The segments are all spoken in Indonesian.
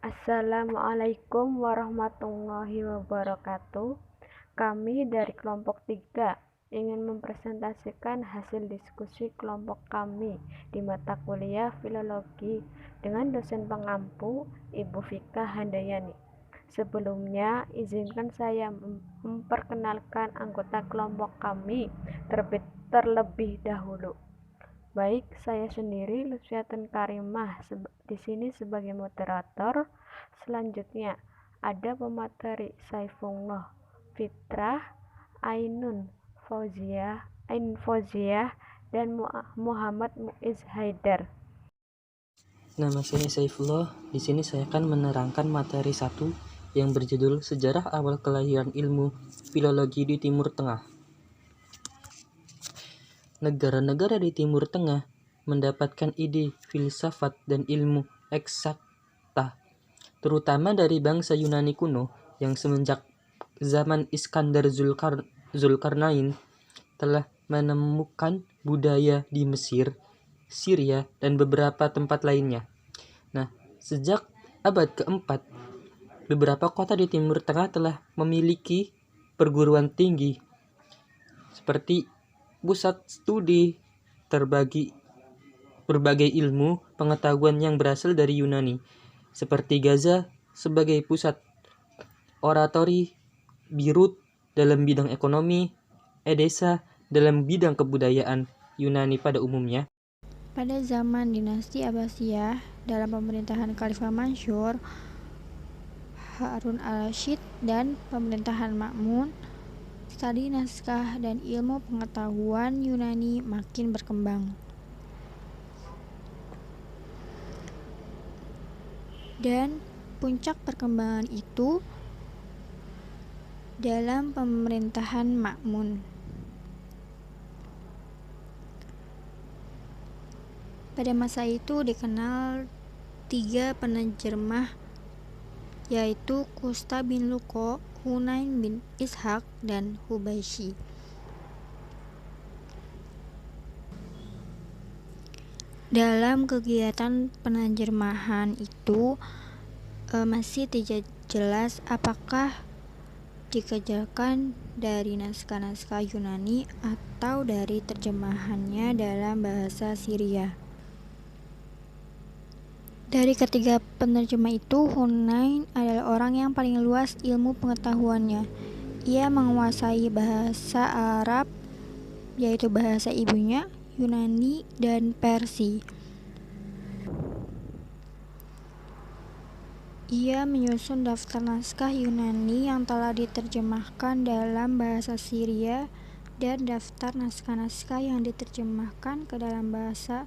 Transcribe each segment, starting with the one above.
Assalamualaikum warahmatullahi wabarakatuh. Kami dari kelompok 3 ingin mempresentasikan hasil diskusi kelompok kami di mata kuliah Filologi dengan dosen pengampu Ibu Vika Handayani. Sebelumnya, izinkan saya memperkenalkan anggota kelompok kami terlebih dahulu. Baik, saya sendiri Lutfiatun Karimah di sini sebagai moderator. Selanjutnya ada pemateri Saifullah Fitrah, Ainun Fauziah, dan Muhammad Muiz Haidar. Nama saya Saifullah. Di sini saya akan menerangkan materi 1 yang berjudul Sejarah Awal Kelahiran Ilmu Filologi di Timur Tengah. Negara-negara di Timur Tengah mendapatkan ide filsafat dan ilmu eksakta, terutama dari bangsa Yunani kuno yang semenjak zaman Iskandar Zulkarnain telah menemukan budaya di Mesir, Syria, dan beberapa tempat lainnya. Nah, sejak abad keempat, beberapa kota di Timur Tengah telah memiliki perguruan tinggi seperti pusat studi berbagai ilmu pengetahuan yang berasal dari Yunani, seperti Gaza sebagai pusat oratori, Beirut dalam bidang ekonomi, Edessa dalam bidang kebudayaan Yunani pada umumnya. Pada zaman dinasti Abbasiyah, dalam pemerintahan Khalifah Mansur, Harun al-Rashid, dan pemerintahan Ma'mun, studi naskah dan ilmu pengetahuan Yunani makin berkembang. Dan puncak perkembangan itu dalam pemerintahan Ma'mun. Pada masa itu dikenal 3 penerjemah, yaitu Kusta bin Luko, Hunain bin Ishaq, dan Hubaishi. Dalam kegiatan penerjemahan itu masih tidak jelas apakah dikerjakan dari naskah-naskah Yunani atau dari terjemahannya dalam bahasa Syria. Dari ketiga penerjemah itu, Hunain adalah orang yang paling luas ilmu pengetahuannya. Ia menguasai bahasa Arab, yaitu bahasa ibunya, Yunani, dan Persia. Ia menyusun daftar naskah Yunani yang telah diterjemahkan dalam bahasa Syria dan daftar naskah-naskah yang diterjemahkan ke dalam bahasa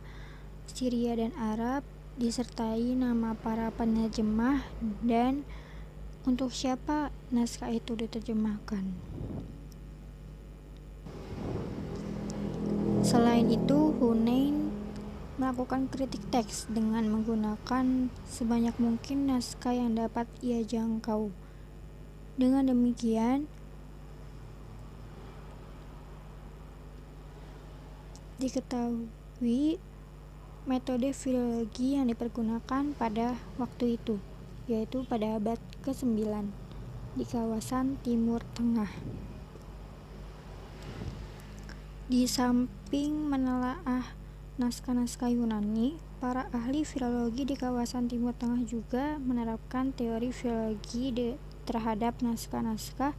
Syria dan Arab, disertai nama para penerjemah dan untuk siapa naskah itu diterjemahkan. Selain itu, Hunain melakukan kritik teks dengan menggunakan sebanyak mungkin naskah yang dapat ia jangkau. Dengan demikian, diketahui metode filologi yang dipergunakan pada waktu itu, yaitu pada abad ke-9 di kawasan Timur Tengah. Di samping menelaah naskah-naskah Yunani, para ahli filologi di kawasan Timur Tengah juga menerapkan teori filologi terhadap naskah-naskah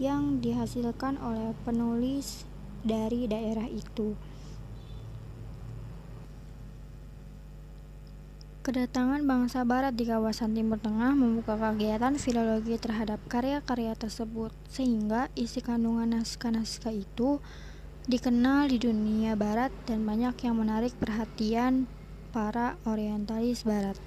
yang dihasilkan oleh penulis dari daerah itu. Kedatangan bangsa Barat di kawasan Timur Tengah membuka kegiatan filologi terhadap karya-karya tersebut, sehingga isi kandungan naskah-naskah itu dikenal di dunia Barat dan banyak yang menarik perhatian para orientalis Barat.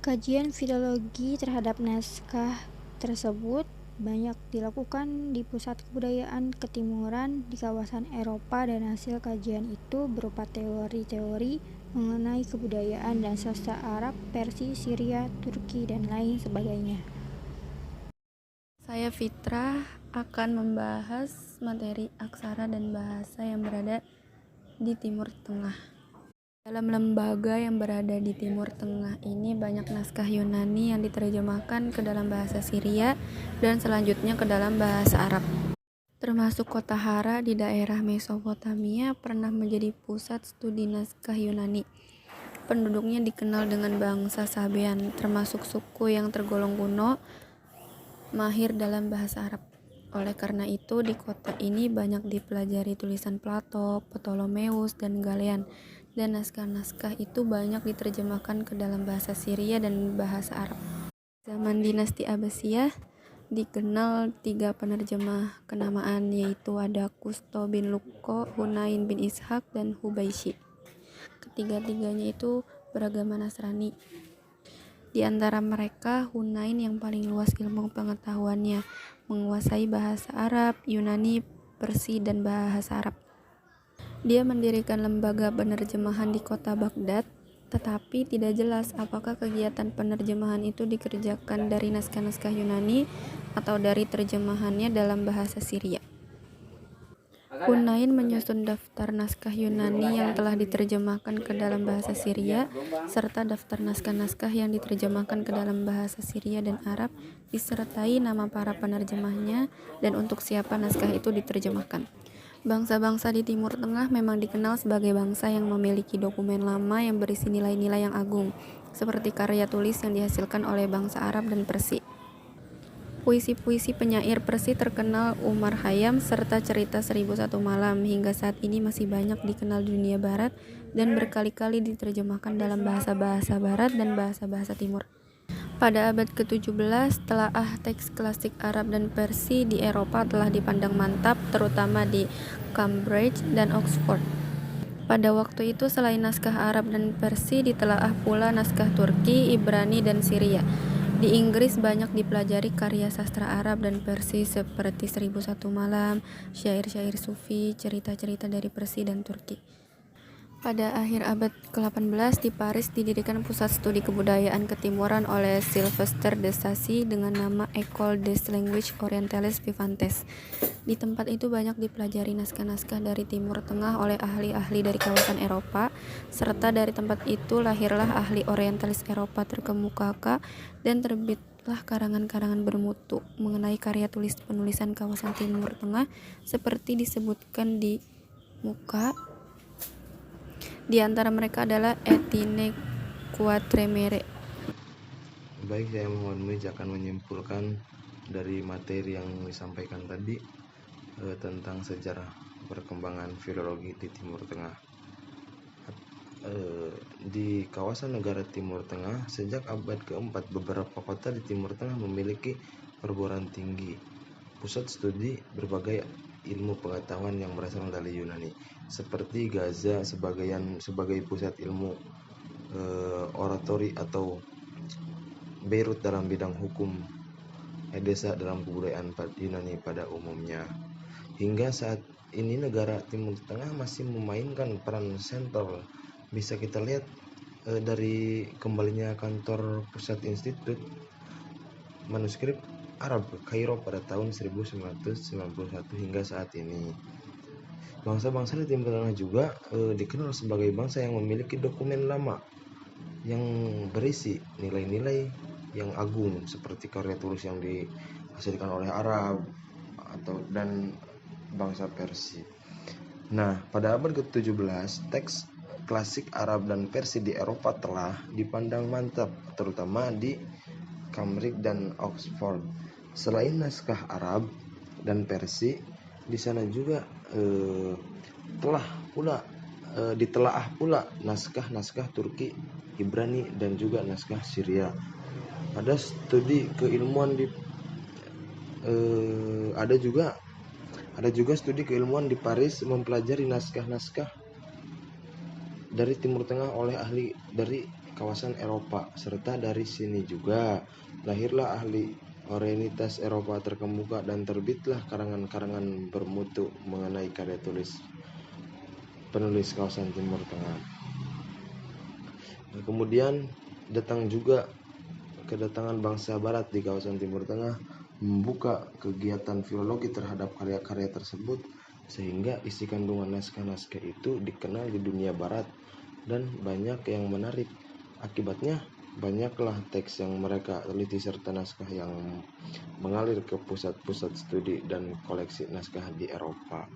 Kajian filologi terhadap naskah tersebut banyak dilakukan di pusat kebudayaan ketimuran di kawasan Eropa, dan hasil kajian itu berupa teori-teori mengenai kebudayaan dan sastra Arab, Persia, Syria, Turki, dan lain sebagainya. Saya Fitrah akan membahas materi aksara dan bahasa yang berada di Timur Tengah. Dalam lembaga yang berada di Timur Tengah ini banyak naskah Yunani yang diterjemahkan ke dalam bahasa Syria dan selanjutnya ke dalam bahasa Arab. Termasuk kota Hara di daerah Mesopotamia pernah menjadi pusat studi naskah Yunani. Penduduknya dikenal dengan bangsa Sabean, termasuk suku yang tergolong kuno, mahir dalam bahasa Arab. Oleh karena itu, di kota ini banyak dipelajari tulisan Plato, Ptolemeus, dan Galean, dan naskah-naskah itu banyak diterjemahkan ke dalam bahasa Syria dan bahasa Arab. Zaman dinasti Abbasiyah dikenal 3 penerjemah kenamaan, yaitu ada Kusto bin Lukko, Hunain bin Ishaq, dan Hubayshi. Ketiga-tiganya itu beragama Nasrani. Di antara mereka, Hunain yang paling luas ilmu pengetahuannya, menguasai bahasa Arab, Yunani, Persia, dan bahasa Arab. Dia mendirikan lembaga penerjemahan di kota Baghdad, tetapi tidak jelas apakah kegiatan penerjemahan itu dikerjakan dari naskah-naskah Yunani atau dari terjemahannya dalam bahasa Syria. Hunain menyusun daftar naskah Yunani yang telah diterjemahkan ke dalam bahasa Syria, serta daftar naskah-naskah yang diterjemahkan ke dalam bahasa Syria dan Arab, disertai nama para penerjemahnya dan untuk siapa naskah itu diterjemahkan. Bangsa-bangsa di Timur Tengah memang dikenal sebagai bangsa yang memiliki dokumen lama yang berisi nilai-nilai yang agung, seperti karya tulis yang dihasilkan oleh bangsa Arab dan Persia. Puisi-puisi penyair Persia terkenal Umar Khayyam serta cerita 1001 Malam hingga saat ini masih banyak dikenal di dunia barat dan berkali-kali diterjemahkan dalam bahasa-bahasa barat dan bahasa-bahasa timur. Pada abad ke-17, telaah teks klasik Arab dan Persia di Eropa telah dipandang mantap, terutama di Cambridge dan Oxford. Pada waktu itu, selain naskah Arab dan Persia, ditelaah pula naskah Turki, Ibrani, dan Syria. Di Inggris banyak dipelajari karya sastra Arab dan Persia seperti 1001 Malam, syair-syair Sufi, cerita-cerita dari Persia dan Turki. Pada akhir abad ke-18 di Paris didirikan pusat studi kebudayaan ketimuran oleh Sylvester de Sacy dengan nama École des Langues Orientales Vivantes. Di tempat itu banyak dipelajari naskah-naskah dari Timur Tengah oleh ahli-ahli dari kawasan Eropa, serta dari tempat itu lahirlah ahli orientalis Eropa terkemuka dan terbitlah karangan-karangan bermutu mengenai karya tulis penulisan kawasan Timur Tengah seperti disebutkan di muka. Di antara mereka adalah Etine Quatremere. Baik, saya mohon akan menyimpulkan dari materi yang disampaikan tadi tentang sejarah perkembangan filologi di Timur Tengah. Di kawasan negara Timur Tengah, sejak abad ke-4, beberapa kota di Timur Tengah memiliki perguruan tinggi, pusat studi berbagai ilmu pengetahuan yang berasal dari Yunani, seperti Gaza sebagai pusat ilmu oratori atau Beirut dalam bidang hukum, Edessa dalam kebudayaan Yunani pada umumnya. Hingga saat ini negara Timur Tengah masih memainkan peran sentral. Bisa kita lihat dari kembalinya kantor pusat Institut Manuskrip Arab ke Kairo pada tahun 1991 hingga saat ini. Bangsa-bangsa di Timur Tengah juga dikenal sebagai bangsa yang memiliki dokumen lama yang berisi nilai-nilai yang agung seperti karya tulis yang dihasilkan oleh Arab dan bangsa Persia. Nah, pada abad ke-17, teks klasik Arab dan Persia di Eropa telah dipandang mantap, terutama di Cambridge dan Oxford. Selain naskah Arab dan Persia, di sana juga ditelaah pula naskah-naskah Turki, Ibrani, dan juga naskah Syria. Ada studi keilmuan ada juga studi keilmuan di Paris mempelajari naskah-naskah dari Timur Tengah oleh ahli dari kawasan Eropa, serta dari sini juga lahirlah ahli orientalitas Eropa terkemuka dan terbitlah karangan-karangan bermutu mengenai karya tulis penulis kawasan Timur Tengah. Kemudian datang juga kedatangan bangsa Barat di kawasan Timur Tengah membuka kegiatan filologi terhadap karya-karya tersebut, sehingga isi kandungan naskah-naskah itu dikenal di dunia Barat dan banyak yang menarik. Akibatnya, banyaklah teks yang mereka teliti serta naskah yang mengalir ke pusat-pusat studi dan koleksi naskah di Eropa.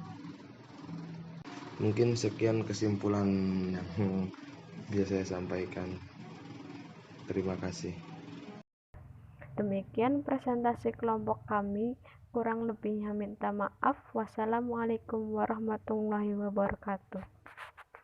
Mungkin sekian kesimpulan yang bisa saya sampaikan. Terima kasih. Demikian presentasi kelompok kami. Kurang lebihnya minta maaf. Wassalamualaikum warahmatullahi wabarakatuh.